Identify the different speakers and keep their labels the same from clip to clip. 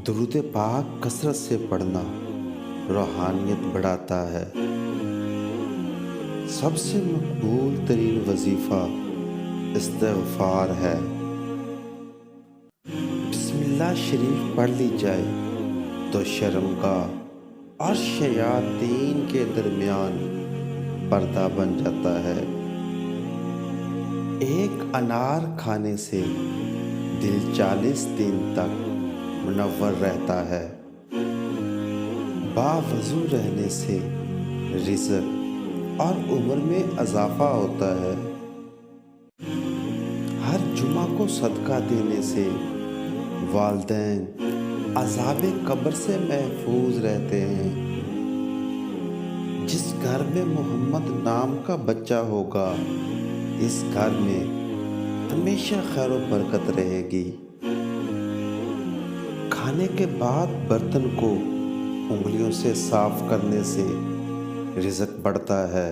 Speaker 1: درود پاک کثرت سے پڑھنا روحانیت بڑھاتا ہے۔ سب سے مقبول ترین وظیفہ استغفار ہے۔ بسم اللہ شریف پڑھ لی جائے تو شرمگاہ اور شیاطین کے درمیان پردہ بن جاتا ہے۔ ایک انار کھانے سے دل 40 دن تک منور رہتا ہے۔ باوضو رہنے سے رزق اور عمر میں اضافہ ہوتا ہے۔ ہر جمعہ کو صدقہ دینے سے والدین عذاب قبر سے محفوظ رہتے ہیں۔ جس گھر میں محمد نام کا بچہ ہوگا اس گھر میں ہمیشہ خیر و برکت رہے گی۔ کھانے کے بعد برتن کو انگلیوں سے صاف کرنے سے رزق بڑھتا ہے۔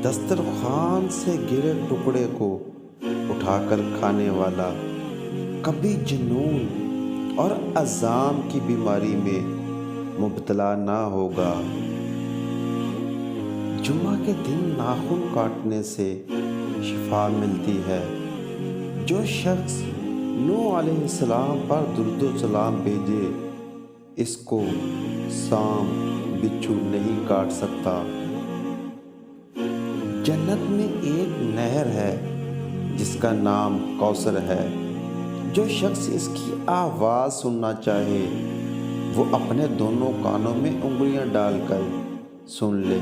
Speaker 1: دسترخوان سے گرے ٹکڑے کو اٹھا کر کھانے والا کبھی جنون اور عزام کی بیماری میں مبتلا نہ ہوگا۔ جمعہ کے دن ناخن کاٹنے سے شفا ملتی ہے۔ جو شخص نوح علیہ السلام پر درود و سلام بھیجے اس کو سانپ بچھو نہیں کاٹ سکتا۔ جنت میں ایک نہر ہے جس کا نام کوثر ہے۔ جو شخص اس کی آواز سننا چاہے وہ اپنے دونوں کانوں میں انگلیاں ڈال کر سن لے۔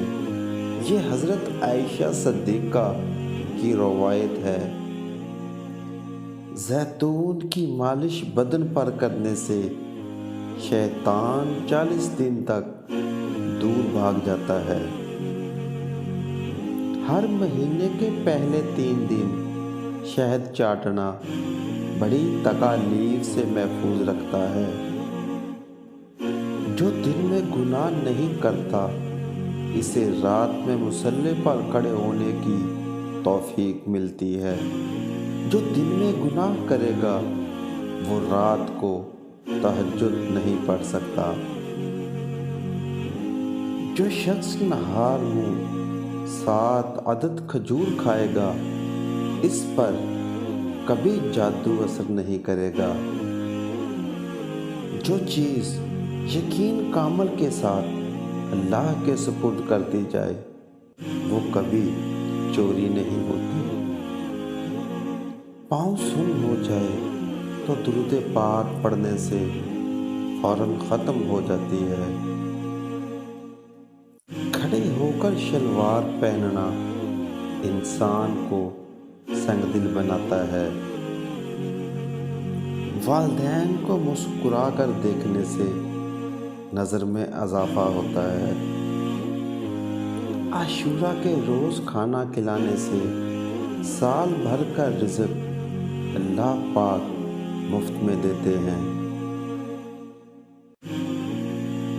Speaker 1: یہ حضرت عائشہ صدیقہ کی روایت ہے۔ زیتون کی مالش بدن پر کرنے سے شیطان 40 دن تک دور بھاگ جاتا ہے۔ ہر مہینے کے پہلے 3 دن شہد چاٹنا بڑی تکالیف سے محفوظ رکھتا ہے۔ جو دن میں گناہ نہیں کرتا اسے رات میں مصلی پر کھڑے ہونے کی توفیق ملتی ہے۔ جو دن میں گناہ کرے گا وہ رات کو تہجد نہیں پڑھ سکتا۔ جو شخص نہار میں 7 عدد کھجور کھائے گا اس پر کبھی جادو اثر نہیں کرے گا۔ جو چیز یقین کامل کے ساتھ اللہ کے سپرد کر دی جائے وہ کبھی چوری نہیں ہوتی۔ پاؤں سن ہو جائے تو درود پاک پڑھنے سے فوراً ختم ہو جاتی ہے۔ کھڑے ہو کر شلوار پہننا انسان کو سنگ دل بناتا ہے۔ والدین کو مسکرا کر دیکھنے سے نظر میں اضافہ ہوتا ہے۔ عاشورہ کے روز کھانا کھلانے سے سال بھر کا رزق اللہ پاک مفت میں دیتے ہیں۔